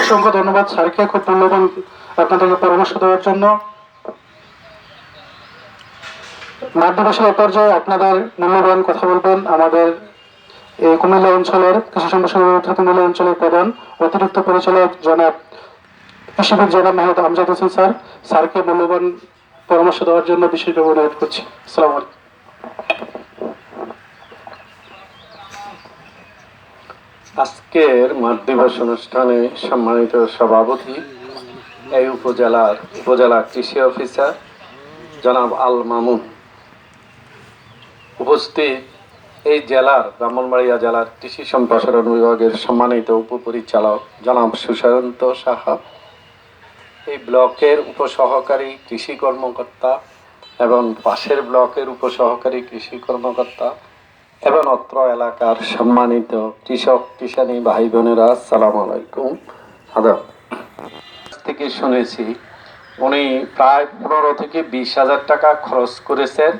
অসংখ্য ধন্যবাদ স্যারকে, খুব মূল্যবান আপনাদেরকে পরামর্শ দেওয়ার জন্য। মাঠ দিবসের পর্যায়ে আপনাদের মূল্যবান কথা বলবেন আমাদের এই কুমিল্লা অঞ্চলের কৃষি সম্প্রসারণ কুমিল্লা অঞ্চলের প্রধান অতিরিক্ত পরিচালক জনাব কৃষিবিদ জনাব মেহমুদ আমজাদ হোসেন স্যার। স্যারকে মূল্যবান পরামর্শ দেওয়ার জন্য বিশেষভাবে অনুরোধ করছি। আসসালামু আলাইকুম। আজকের মাঠ দিবস অনুষ্ঠানে সম্মানিত সভাপতি, এই উপজেলা কৃষি অফিসার জনাব আল মামুন, উপস্থিত এই ব্রাহ্মণবাড়িয়া জেলার কৃষি সম্প্রসারণ বিভাগের সম্মানিত উপপরিচালক জনাব সুশান্ত সাহা, এই ব্লকের উপসহকারী কৃষি কর্মকর্তা এবং পাশের ব্লকের উপসহকারী কৃষি কর্মকর্তা এবং অত্র এলাকার সম্মানিত কৃষক কিষানী ভাই বোনেরা, আসসালামু আলাইকুম। আদাব। থেকে শুনেছি উনি প্রায় 15 থেকে 20,000 টাকা খরচ করেছেন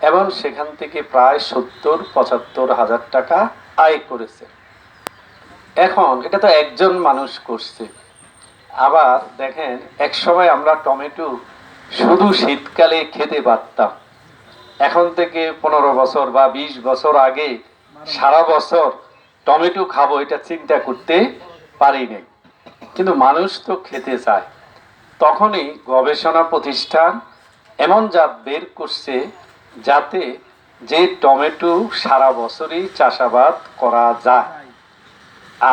এবং সেখান থেকে প্রায় 70-75 হাজার টাকা আয় করেছেন। এখন এটা তো একজন মানুষ করছে। আবার দেখেন, এক সময় আমরা টমেটো শুধু শীতকালে খেতে পারতাম। এখন থেকে 15 বছর বা 20 বছর আগে সারা বছর টমেটো খাবো এটা চিন্তা করতে পারি নাই, কিন্তু মানুষ তো খেতে চায়। তখনই গবেষণা প্রতিষ্ঠান এমন জাত বের করছে যাতে যে টমেটো সারা বছরই চাষাবাদ করা যায়।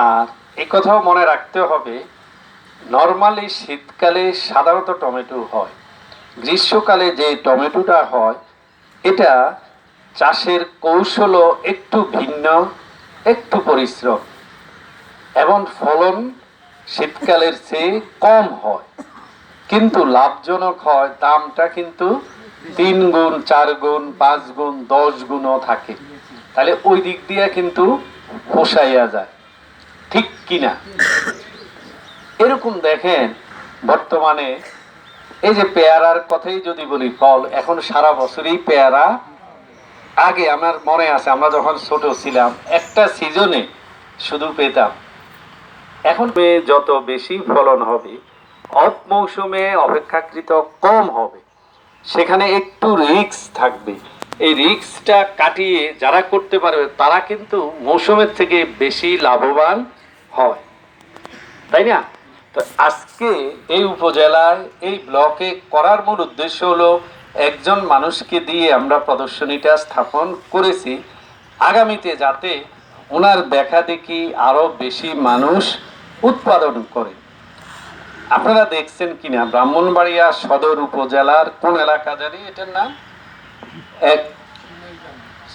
আর এই কথাও মনে রাখতে হবে, নর্মালি শীতকালে সাধারণত টমেটো হয়, গ্রীষ্মকালে যে টমেটোটা হয় এটা চাষের কৌশলও একটু ভিন্ন, একটু পরিশ্রম এবং ফলন শীতকালের চেয়ে কম হয়, কিন্তু লাভজনক হয়। দামটা কিন্তু 3 গুণ, 4 গুণ, 5 গুণ, 10 গুণও থাকে। তাহলে ওই দিক দিয়ে কিন্তু পোষাইয়া যায়, ঠিক কিনা? এরকম দেখেন, বর্তমানে এই যে পেয়ারার কথাই যদি বলি, ফল এখন সারা বছরই পেয়ারা। আগে আমার মনে আছে, আমরা যখন ছোট ছিলাম একটা সিজনে শুধু পেতাম। এখন যত বেশি ফলন হবে, অফ মৌসুমে অপেক্ষাকৃত কম হবে, সেখানে একটু রিস্ক থাকবে। এই রিস্কটা কাটিয়ে যারা করতে পারবে তারা কিন্তু মৌসুমের থেকে বেশি লাভবান হয়, তাই না? তো আজকে এই উপজেলায় এই ব্লকে করার মূল উদ্দেশ্য হলো, একজন মানুষকে দিয়ে আমরা প্রদর্শনীটা স্থাপন করেছি, আগামীতে যাতে ওনার দেখা দেখি আরো বেশি মানুষ উৎপাদন করে। আপনারা দেখছেন কিনা, ব্রাহ্মণবাড়িয়া সদর উপজেলার কোন এলাকা জানি এটার নাম, এক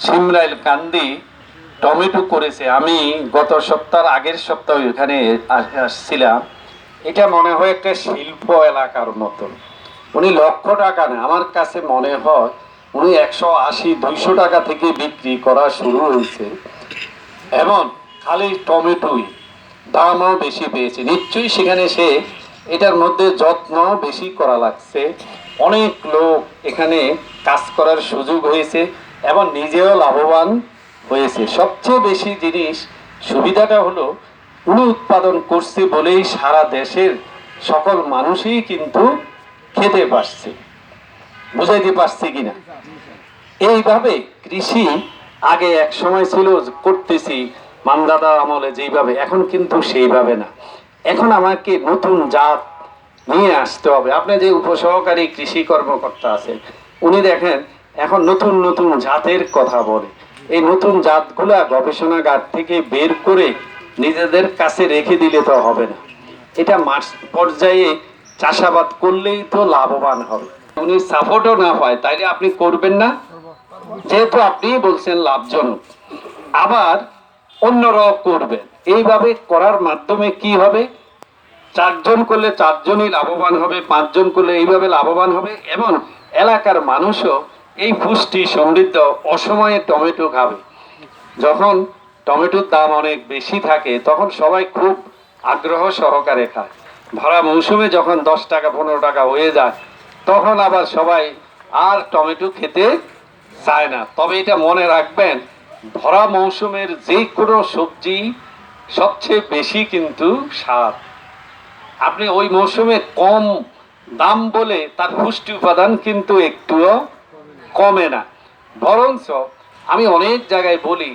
সিমরাইল কান্দি টমেটো করেছে। আমি গত সপ্তাহের আগের সপ্তাহে এখানে আসছিলাম। এটা মনে হয় একটা শিল্প এলাকার মতন। উনি লক্ষ টাকা না, আমার কাছে মনে হয় উনি 180-200 টাকা থেকে বিক্রি করা শুরু হয়েছে এবং খালি টমেটোই দামও বেশি পেয়েছে। নিশ্চয়ই সেখানে সে এটার মধ্যে যত্ন বেশি করা লাগছে, অনেক লোক এখানে কাজ করার সুযোগ হয়েছে এবং নিজেও লাভবান হয়েছে। সবচেয়ে বেশি জিনিস সুবিধাটা হলো, উনি উৎপাদন করছে বলেই সারা দেশের সকল মানুষই কিন্তু খেতে পারছে। বুঝাইতে পারছি কিনা? এইভাবে কৃষি আগে এক সময় ছিল করতেছি মানদাদা আমলে যেইভাবে, এখন কিন্তু সেইভাবে না। এখন আমাকে নতুন জাত নিয়ে আসতে হবে। আপনি যে উপসহকারী কৃষি কর্মকর্তা আছেন, উনি দেখেন এখন নতুন নতুন জাতের কথা বলে। এই নতুন জাতগুলা গবেষণাগার থেকে বের করে নিজেদের কাছে রেখে দিলে তো হবে না, এটা মাঠ পর্যায়ে চাষাবাদ করলেই তো লাভবান হবে। উনি সাপোর্টও না হয় তাইলে আপনি করবেন না, যেহেতু আপনি বলছেন লাভজনক, আবার অন্যরাও করবেন। এইভাবে করার মাধ্যমে কি হবে, 4 জন করলে 4 জনই লাভবান হবে, 5 জন করলে এইভাবে লাভবান হবে এবং এলাকার মানুষও এই পুষ্টি সমৃদ্ধ অসময়ে টমেটো খাবে। যখন টমেটোর দাম অনেক বেশি থাকে তখন সবাই খুব আগ্রহ সহকারে খায়। ভরা মৌসুমে যখন 10 টাকা 15 টাকা হয়ে যায় তখন আবার সবাই আর টমেটো খেতে চায় না। তবে এটা মনে রাখবেন, ভরা মৌসুমের যে কোনো সবজি সবচেয়ে বেশি কিন্তু স্বাদ। আপনি ওই মৌসুমে কম দাম বলে তার পুষ্টি উপাদান কিন্তু একটুও কমে না, বরঞ্চ আমি অনেক জায়গায় বলি